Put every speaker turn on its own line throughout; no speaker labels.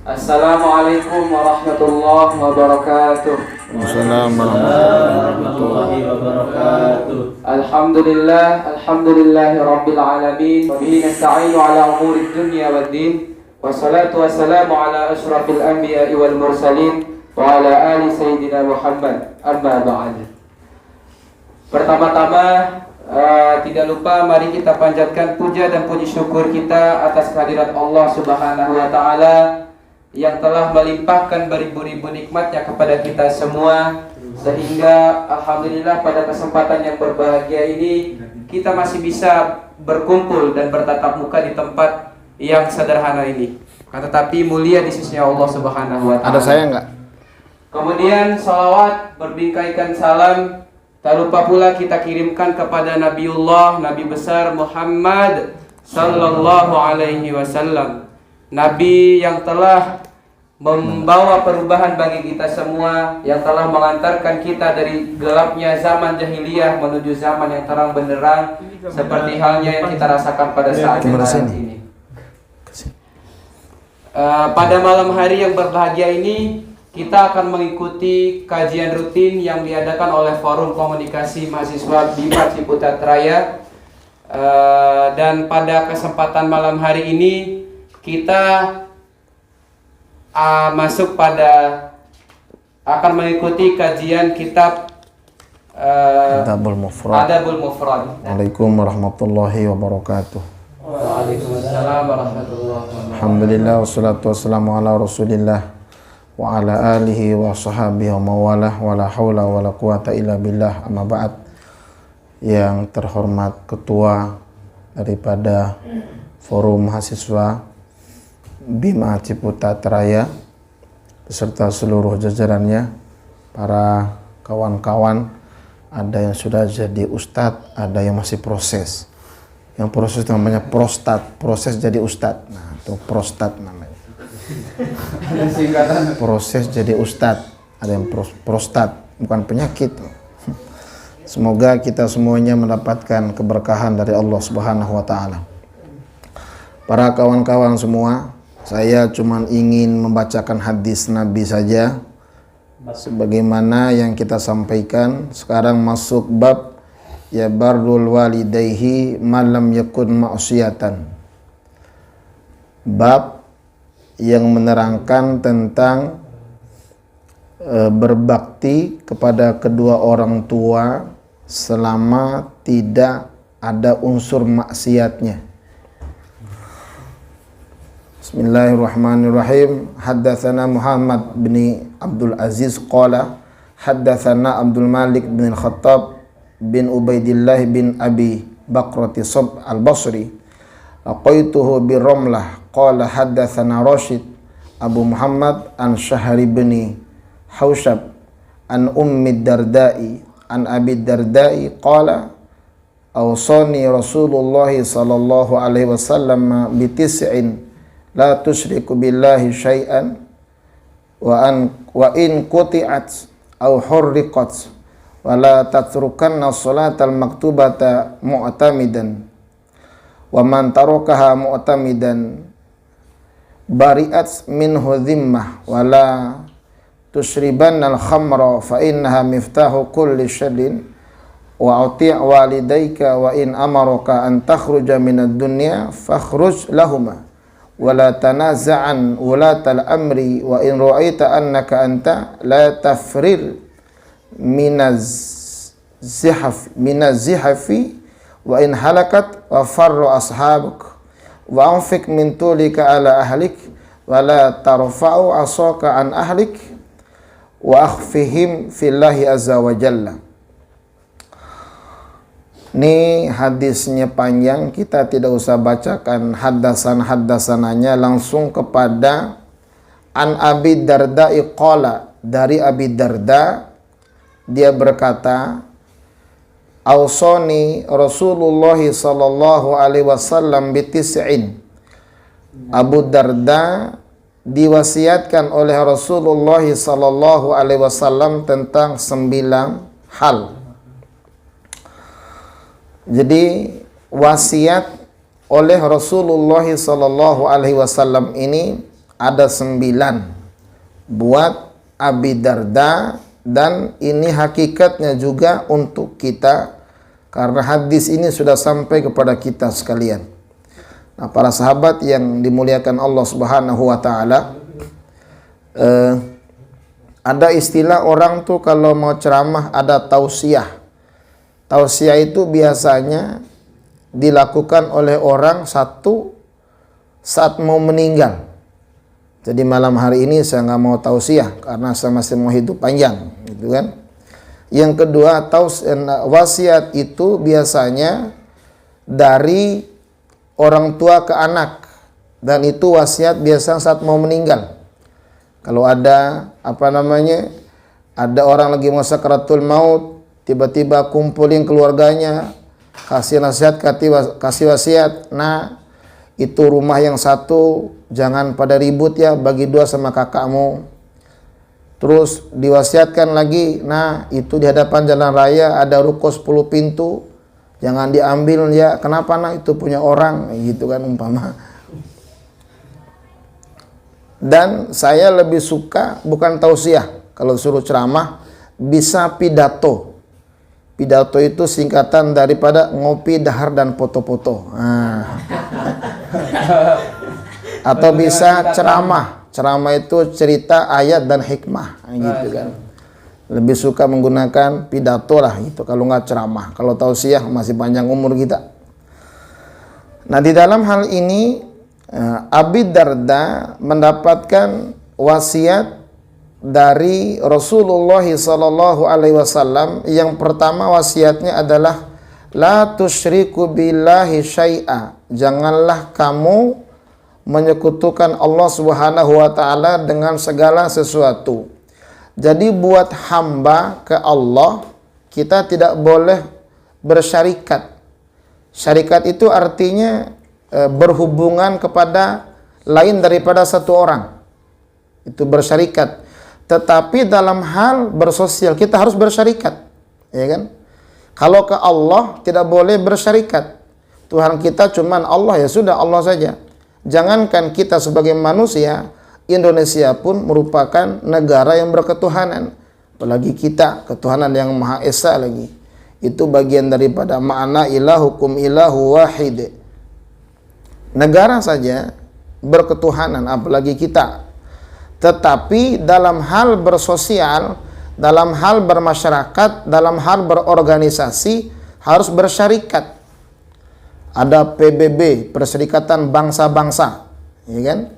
Assalamualaikum warahmatullahi wabarakatuh.
Assalamualaikum warahmatullahi
wabarakatuh. Alhamdulillahi rabbil alamin. Wa bihi nasta'inu ala umuri dunya waddin. Wassalatu wassalamu ala asyrafil anbiya'i wal mursalin wa ala ali sayyidina Muhammad. Amma ba'd. Pertama-tama tidak lupa mari kita panjatkan puja dan puji syukur kita atas kehadirat Allah Subhanahu wa taala yang telah melimpahkan beribu-ribu nikmatnya kepada kita semua, sehingga alhamdulillah pada kesempatan yang berbahagia ini kita masih bisa berkumpul dan bertatap muka di tempat yang sederhana ini, tetapi mulia di sisi Allah Subhanahu wa taala.
Ada saya enggak?
Kemudian salawat berbingkaikan salam tak lupa pula kita kirimkan kepada Nabiullah, Nabi besar Muhammad sallallahu alaihi wasallam, Nabi yang telah membawa perubahan bagi kita semua, yang telah mengantarkan kita dari gelapnya zaman jahiliyah menuju zaman yang terang benderang, seperti halnya yang kita rasakan pada saat ini. Pada malam hari yang berbahagia ini, kita akan mengikuti kajian rutin yang diadakan oleh Forum Komunikasi Mahasiswa BIMA Ciputat Raya. Dan pada kesempatan malam hari ini kita masuk pada akan mengikuti kajian kitab
Adabul Mufrad. Waalaikumsalam warahmatullahi wabarakatuh.
Waalaikumsalam warahmatullahi wabarakatuh.
Alhamdulillah wassalatu wassalamu ala Rasulillah wa ala alihi wa sahbihi wa mawalah wa la haula wa la quwata illa billah, amma ba'd. Yang terhormat ketua daripada Forum Mahasiswa BIMA Ciputat Raya beserta seluruh jajarannya, para kawan-kawan, ada yang sudah jadi ustadz, ada yang masih proses. Yang proses namanya proses jadi ustadz. Nah, itu prostat namanya. Proses jadi ustadz, ada yang prostat, bukan penyakit. Semoga kita semuanya mendapatkan keberkahan dari Allah Subhanahu wa taala. Para kawan-kawan semua, saya cuma ingin membacakan hadis Nabi saja sebagaimana yang kita sampaikan. Sekarang masuk bab ya barrul walidayhi malam yakun ma'siyatan. Bab yang menerangkan tentang berbakti kepada kedua orang tua selama tidak ada unsur maksiatnya. Bismillahirrahmanirrahim. Haddatsana Muhammad bin Abdul Aziz qala haddatsana Abdul Malik bin Khattab bin Ubaidillah bin Abi Bakrati Sab al-Basri laqaituhu bi Ramlah qala haddatsana Rashid Abu Muhammad an Syahri bin Haushab an Ummi Dardai an Abi Dardai qala awsani Rasulullah sallallahu alaihi wasallam bi tis'in la tusyriku billahi syai'an wa in quti'at aw hurriqat wa la tatrukanna sholatal maktubata mu'tamidan wa man tarakaha mu'tamidan bari'at minhu dhimmah wa la tushribanna al-khamra fa innaha miftahu kulli syarrin wa ati' walidayka wa in amaraka an takhruja minad dunya fakhruj lahumā wala tanaza'an ulatal amri wa in ra'aita annaka anta la tafrir minaz zihafi wa in halakat wa farru ashabuk wa anfik min tulika ala ahlik wa la tarfa'u asaka an ahlik wa akhfihim fillahi azza wa jalla. Ini hadisnya panjang, kita tidak usah bacakan haddasananya, langsung kepada an Abi Darda qala, dari Abi Darda dia berkata Ausoni Rasulullah sallallahu alaihi wasallam bitis'in. Abu Darda diwasiatkan oleh Rasulullah sallallahu alaihi wasallam tentang 9 hal. Jadi wasiat oleh Rasulullah sallallahu alaihi wasallam ini ada 9 buat Abi Darda, dan ini hakikatnya juga untuk kita karena hadis ini sudah sampai kepada kita sekalian. Nah, para sahabat yang dimuliakan Allah Subhanahu wa taala, ada istilah orang tuh kalau mau ceramah ada tausiah. Tausiah itu biasanya dilakukan oleh orang satu saat mau meninggal. Jadi malam hari ini saya nggak mau tausiah karena saya masih mau hidup panjang, gitu kan. Yang kedua, wasiat itu biasanya dari orang tua ke anak, dan itu wasiat biasa saat mau meninggal. Kalau ada ada orang lagi mau sakaratul maut, tiba-tiba kumpulin keluarganya, kasih nasihat, kasih wasiat. Nah, itu rumah yang satu jangan pada ribut ya, bagi 2 sama kakakmu. Terus diwasiatkan lagi, nah itu di hadapan jalan raya ada ruko 10 pintu, jangan diambil ya, kenapa nah itu punya orang, gitu kan umpama. Dan saya lebih suka bukan tausiah, kalau suruh ceramah bisa pidato. Pidato itu singkatan daripada ngopi, dahar, dan foto-foto. Nah. Atau bisa ceramah. Ceramah itu cerita, ayat, dan hikmah, gitu kan. Lebih suka menggunakan pidato lah gitu, kalau nggak ceramah. Kalau tausiah masih panjang umur kita. Nah, di dalam hal ini Abi Darda mendapatkan wasiat dari Rasulullah sallallahu alaihi wasallam. Yang pertama wasiatnya adalah la tusyriku billahi syai'a. Janganlah kamu menyekutukan Allah Subhanahu wa taala dengan segala sesuatu. Jadi buat hamba ke Allah kita tidak boleh bersyarikat. Syarikat itu artinya berhubungan kepada lain daripada satu orang. Itu bersyarikat. Tetapi dalam hal bersosial kita harus bersyarikat, ya kan? Kalau ke Allah tidak boleh bersyarikat. Tuhan kita cuman Allah, ya sudah Allah saja. Jangankan kita sebagai manusia, Indonesia pun merupakan negara yang berketuhanan. Apalagi kita, ketuhanan yang Maha Esa lagi. Itu bagian daripada makna ilahukum ilahu wahid. Negara saja berketuhanan, apalagi kita. Tetapi dalam hal bersosial, dalam hal bermasyarakat, dalam hal berorganisasi harus bersyarikat. Ada PBB, Perserikatan Bangsa-Bangsa, ya kan?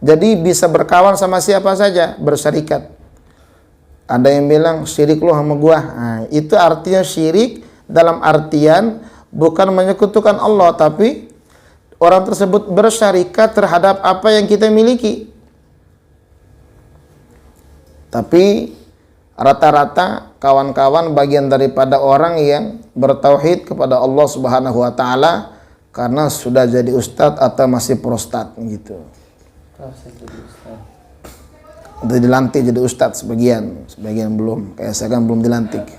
Jadi bisa berkawan sama siapa saja, bersyarikat. Ada yang bilang syirik lu sama gua. Nah, itu artinya syirik dalam artian bukan menyekutukan Allah, tapi orang tersebut bersyarikat terhadap apa yang kita miliki. Tapi rata-rata kawan-kawan bagian daripada orang yang bertauhid kepada Allah Subhanahu wa taala karena sudah jadi ustadz atau masih prostat gitu. Udah dilantik jadi ustadz sebagian belum. Kayak saya kan belum dilantik.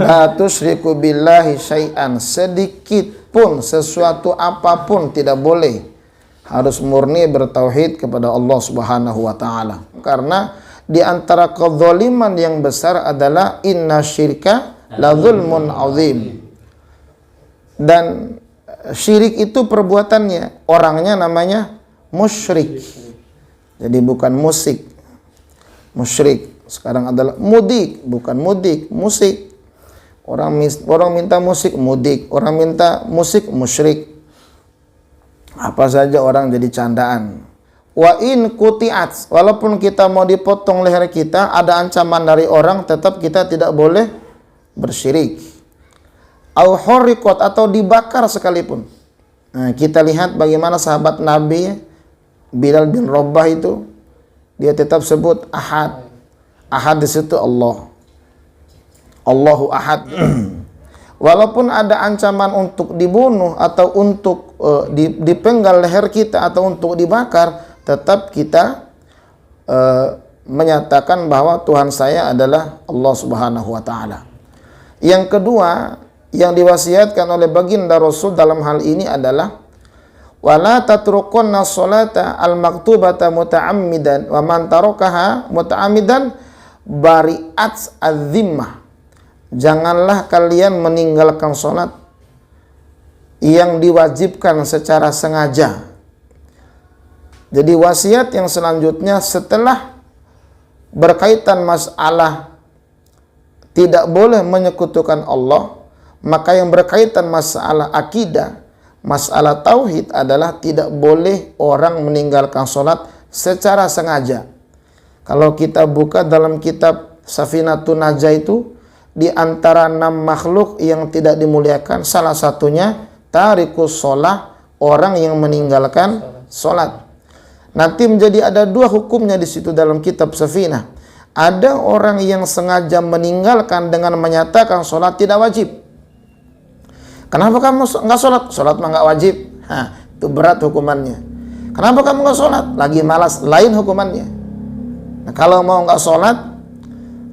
La tusyriku billahi syai'an, sedikit pun sesuatu apapun tidak boleh. Harus murni bertauhid kepada Allah Subhanahu wa taala. Karena di antara kezaliman yang besar adalah inna syirka la zulmun azim. Dan syirik itu perbuatannya, orangnya namanya musyrik. Jadi bukan musik. Musyrik. Sekarang adalah mudik, bukan mudik, musik. Orang minta musik mudik, orang minta musik musyrik. Apa saja orang jadi candaan. Wa in quti'at, walaupun kita mau dipotong leher kita, ada ancaman dari orang, tetap kita tidak boleh bersyirik. Au hurriqat, atau dibakar sekalipun. Nah, kita lihat bagaimana sahabat Nabi Bilal bin Rabah itu, dia tetap sebut Ahad. Ahad di situ Allah. Allahu Ahad. Walaupun ada ancaman untuk dibunuh atau untuk dipenggal leher kita atau untuk dibakar, tetap kita menyatakan bahwa Tuhan saya adalah Allah Subhanahu wa taala. Yang kedua, yang diwasiatkan oleh baginda Rasul dalam hal ini adalah wala tatrukunna sholata al-maktubata muta'ammidan wa man tarakaha muta'ammidan bari'at az-zimmah. Janganlah kalian meninggalkan sholat yang diwajibkan secara sengaja. Jadi wasiat yang selanjutnya setelah berkaitan masalah tidak boleh menyekutukan Allah, maka yang berkaitan masalah akidah, masalah tauhid adalah tidak boleh orang meninggalkan sholat secara sengaja. Kalau kita buka dalam kitab Safinatun Najah itu, di antara 6 makhluk yang tidak dimuliakan, salah satunya tarikus sholah, orang yang meninggalkan sholat. Nanti menjadi ada 2 hukumnya di situ dalam kitab Safinah. Ada orang yang sengaja meninggalkan dengan menyatakan sholat tidak wajib. Kenapa kamu nggak sholat? Sholat mah nggak wajib. Itu berat hukumannya. Kenapa kamu nggak sholat? Lagi malas, lain hukumannya. Nah, kalau mau nggak sholat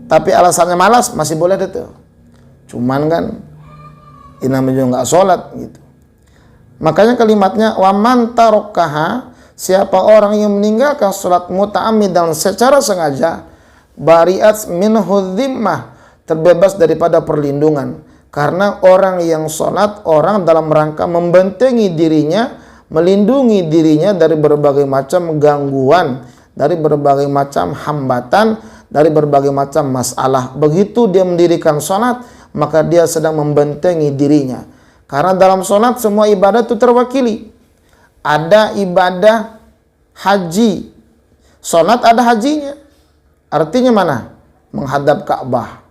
tapi alasannya malas, masih boleh itu. Cuman kan ini namanya nggak sholat gitu. Makanya kalimatnya waman tarokkaha, siapa orang yang meninggalkan sholat muta'ammidan secara sengaja, bari'at minhu dhimmah, terbebas daripada perlindungan. Karena orang yang sholat, orang dalam rangka membentengi dirinya, melindungi dirinya dari berbagai macam gangguan, dari berbagai macam hambatan, dari berbagai macam masalah. Begitu dia mendirikan sholat, maka dia sedang membentengi dirinya. Karena dalam sholat semua ibadah itu terwakili. Ada ibadah haji, sholat ada hajinya. Artinya mana? Menghadap Ka'bah.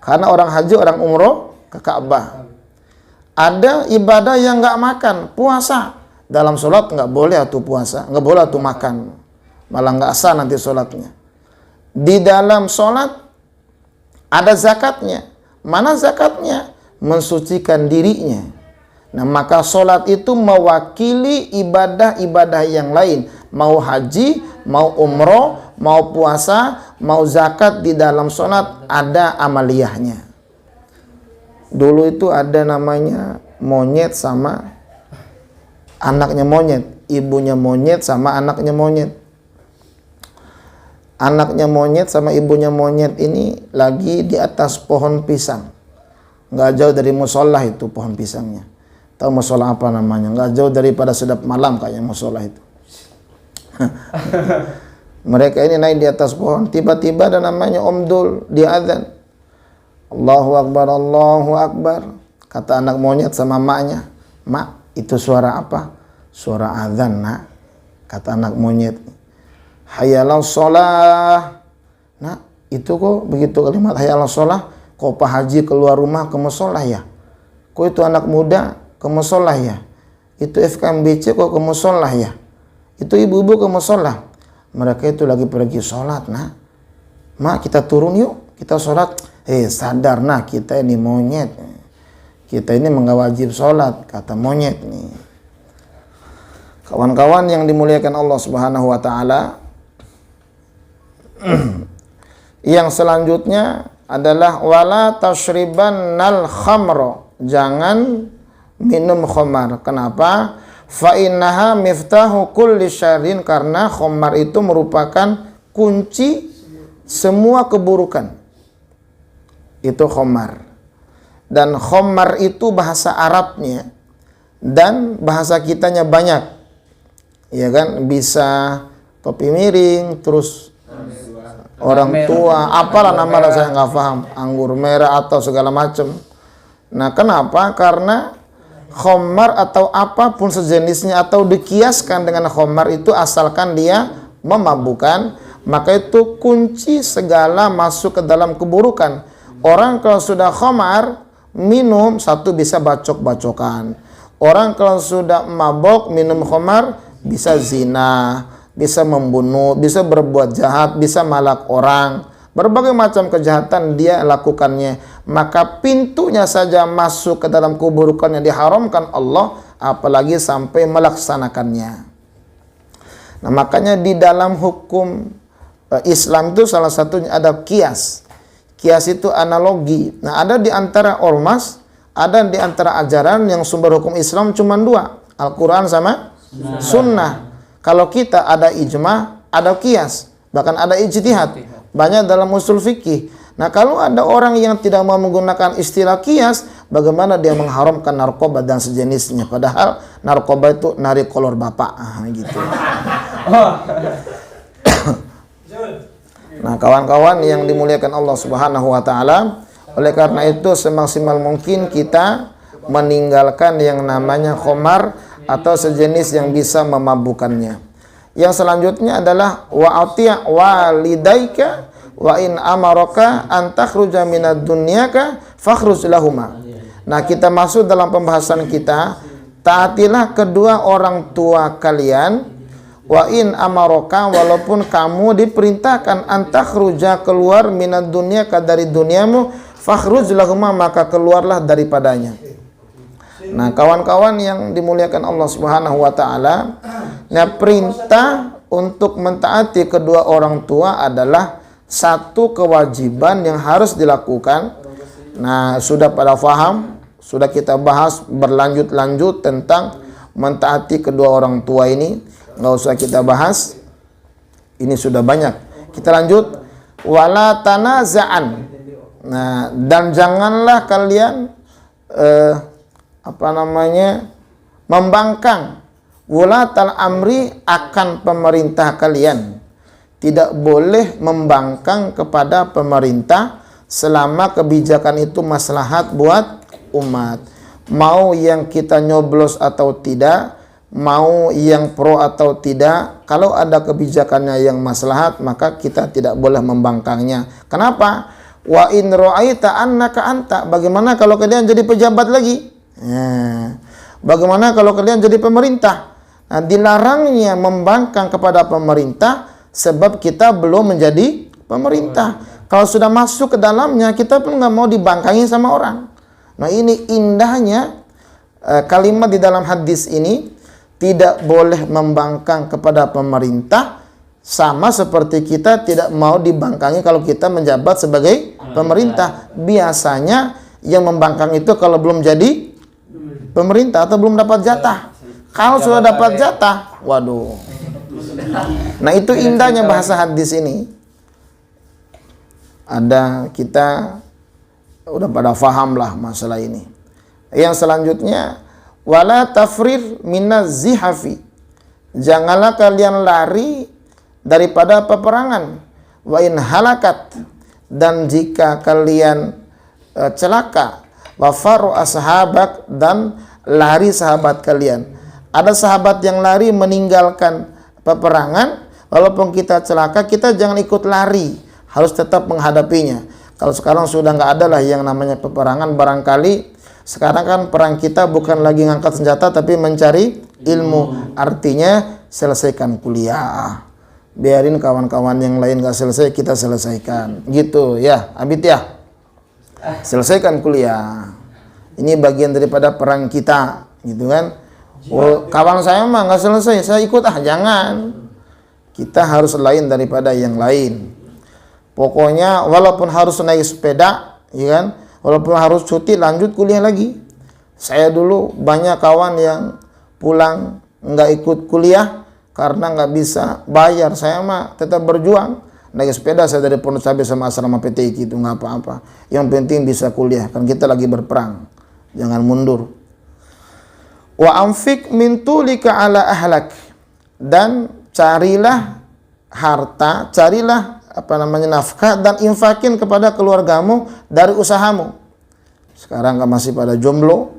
Karena orang haji, orang umroh ke Ka'bah. Ada ibadah yang nggak makan, puasa. Dalam sholat nggak boleh atau puasa, nggak boleh atau makan, malah nggak sah nanti sholatnya. Di dalam sholat ada zakatnya. Mana zakatnya? Mensucikan dirinya. Nah, maka sholat itu mewakili ibadah-ibadah yang lain. Mau haji, mau umroh, mau puasa, mau zakat, di dalam sholat ada amaliyahnya. Dulu itu ada namanya monyet sama anaknya monyet. Ibunya monyet sama anaknya monyet. Anaknya monyet sama ibunya monyet ini lagi di atas pohon pisang. Nggak jauh dari musola itu pohon pisangnya. Tahu musola apa namanya? Nggak jauh daripada sedap malam kayaknya musola itu. Mereka ini naik di atas pohon. Tiba-tiba ada namanya Om Dul, dia azan. Allahu Akbar, Allahu Akbar. Kata anak monyet sama maknya, "Mak, itu suara apa?" "Suara azan, Nak." Kata anak monyet. "Hayyalas sholah." Nah, itu kok begitu kalimat hayyalas sholah, kok Pak Haji keluar rumah ke musola ya? Kok itu anak muda ke musola ya? Itu FKMBC kok ke musola ya? Itu ibu-ibu ke musola. Mereka itu lagi pergi sholat, Nah. "Mak, kita turun yuk, kita sholat." Sadar, Nah, kita ini monyet. Kita ini nggak wajib sholat, kata monyet nih. Kawan-kawan yang dimuliakan Allah Subhanahu wa Ta'ala, yang selanjutnya adalah wala tashribannal khamra, jangan minum khamar. Kenapa? Fa innaha miftahu kulli syarrin, karena khamar itu merupakan kunci semua keburukan. Itu khamar. Dan khamar itu bahasa Arabnya dan bahasa kitanya banyak. Ya kan, bisa topi miring, terus orang tua, apalah nama saya nggak paham, anggur merah atau segala macam. Nah, kenapa? Karena khamar atau apapun sejenisnya atau dikiaskan dengan khamar itu asalkan dia memabukkan, maka itu kunci segala masuk ke dalam keburukan. Orang kalau sudah khamar minum, satu bisa bacok-bacokan. Orang kalau sudah mabok minum khamar bisa zina, bisa membunuh, bisa berbuat jahat, bisa malak orang. Berbagai macam kejahatan dia lakukannya. Maka pintunya saja masuk ke dalam keburukan yang diharamkan Allah, apalagi sampai melaksanakannya. Nah, makanya di dalam hukum Islam itu salah satunya ada kias. Kias itu analogi. Nah, ada di antara ormas, ada di antara ajaran yang sumber hukum Islam cuma 2, Al-Quran sama Sunnah. Kalau kita ada ijma, ada qiyas, bahkan ada ijtihad. Banyak dalam usul fikih. Nah, kalau ada orang yang tidak mau menggunakan istilah qiyas, bagaimana dia mengharamkan narkoba dan sejenisnya? Padahal narkoba itu narik kolor bapak, gitu. Nah, kawan-kawan yang dimuliakan Allah Subhanahu wa taala, oleh karena itu semaksimal mungkin kita meninggalkan yang namanya khamar atau sejenis yang bisa memabukkannya. Yang selanjutnya adalah wa ati' walidaika wa in amaraka an takhruja minad dunyaka fakhruj lahuma. Nah, kita masuk dalam pembahasan kita, taatilah kedua orang tua kalian, wa in amaraka, walaupun kamu diperintahkan an takhruja, keluar, minad dunyaka, dari duniamu, fakhruj lahuma, maka keluarlah daripadanya. Nah, kawan-kawan yang dimuliakan Allah Subhanahu wa taala, nah, perintah untuk mentaati kedua orang tua adalah satu kewajiban yang harus dilakukan. Nah, sudah pada faham, sudah kita bahas berlanjut-lanjut tentang mentaati kedua orang tua ini, nggak usah kita bahas. Ini sudah banyak. Kita lanjut. Wala tanaza'an. Nah, dan janganlah kalian membangkang wulatal amri, akan pemerintah kalian. Tidak boleh membangkang kepada pemerintah selama kebijakan itu maslahat buat umat. Mau yang kita nyoblos atau tidak, mau yang pro atau tidak, kalau ada kebijakannya yang maslahat, maka kita tidak boleh membangkangnya. Kenapa? Wa in ra'aita annaka anta, bagaimana kalau kalian jadi pejabat lagi? Nah, bagaimana kalau kalian jadi pemerintah? Nah, dilarangnya membangkang kepada pemerintah sebab kita belum menjadi pemerintah. Kalau sudah masuk ke dalamnya, kita pun nggak mau dibangkangi sama orang. Nah, ini indahnya kalimat di dalam hadis ini, tidak boleh membangkang kepada pemerintah, sama seperti kita tidak mau dibangkangi kalau kita menjabat sebagai pemerintah. Biasanya yang membangkang itu kalau belum jadi pemerintah atau belum dapat jatah. Kalau sudah dapat jatah, waduh. Nah, itu indahnya bahasa hadis ini. Ada, kita udah pada faham lah masalah ini. Yang selanjutnya, wala tafrir minaz zihafi. Janganlah kalian lari daripada peperangan. Wa in halakat, dan jika kalian celaka, wa faru ashabak, dan lari sahabat kalian. Ada sahabat yang lari meninggalkan peperangan, walaupun kita celaka, kita jangan ikut lari, harus tetap menghadapinya. Kalau sekarang sudah nggak ada lah yang namanya peperangan, barangkali sekarang kan perang kita bukan lagi ngangkat senjata tapi mencari ilmu. Artinya selesaikan kuliah, biarin kawan-kawan yang lain nggak selesai, kita selesaikan, gitu ya Abid ya. Selesaikan kuliah, ini bagian daripada perang kita, gitu kan. Oh, kawan saya mah nggak selesai, saya ikut, jangan. Kita harus lain daripada yang lain. Pokoknya walaupun harus naik sepeda, ya kan, walaupun harus cuti, lanjut kuliah lagi. Saya dulu banyak kawan yang pulang nggak ikut kuliah karena nggak bisa bayar. Saya mah tetap berjuang, naik sepeda saya dari Pondok Cabe sama asrama PTI, itu nggak apa-apa. Yang penting bisa kuliah, kan kita lagi berperang, jangan mundur. Wa anfik min tulika ala ahlak, dan carilah harta, carilah nafkah dan infakin kepada keluargamu dari usahamu. Sekarang kan masih pada jomblo,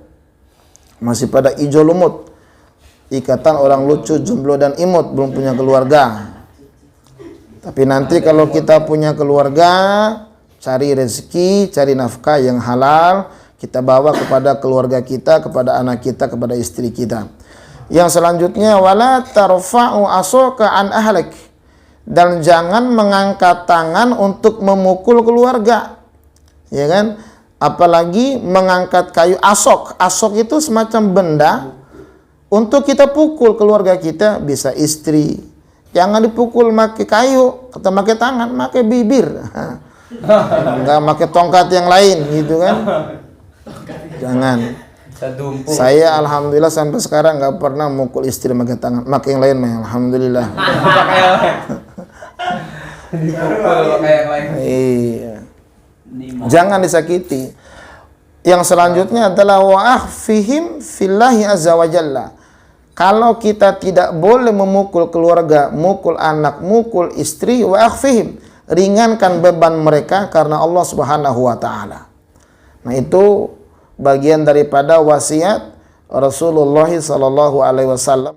masih pada ijo lumut. Ikatan orang lucu, jomblo dan imut, belum punya keluarga. Tapi nanti kalau kita punya keluarga, cari rezeki, cari nafkah yang halal, kita bawa kepada keluarga kita, kepada anak kita, kepada istri kita. Yang selanjutnya, wala tarfa'u asaka an ahlik, dan jangan mengangkat tangan untuk memukul keluarga, ya kan? Apalagi mengangkat kayu asok. Asok itu semacam benda untuk kita pukul keluarga kita, bisa istri. Jangan dipukul pakai kayu atau pakai tangan, pakai bibir. Enggak pakai tongkat yang lain, gitu kan? Jangan.
Sadumpu.
Saya alhamdulillah sampai sekarang nggak pernah mukul istri pakai tangan. Mak yang lain mah alhamdulillah.
Pakai yang lain. Dipukul pakai yang lain.
Iya. Jangan disakiti. Yang selanjutnya adalah wa akhfihim fillahi azza wa jalla. Kalau kita tidak boleh memukul keluarga, mukul anak, mukul istri, wa akhfihim, ringankan beban mereka karena Allah Subhanahu wa taala. Nah, itu bagian daripada wasiat Rasulullah sallallahu alaihi wasallam.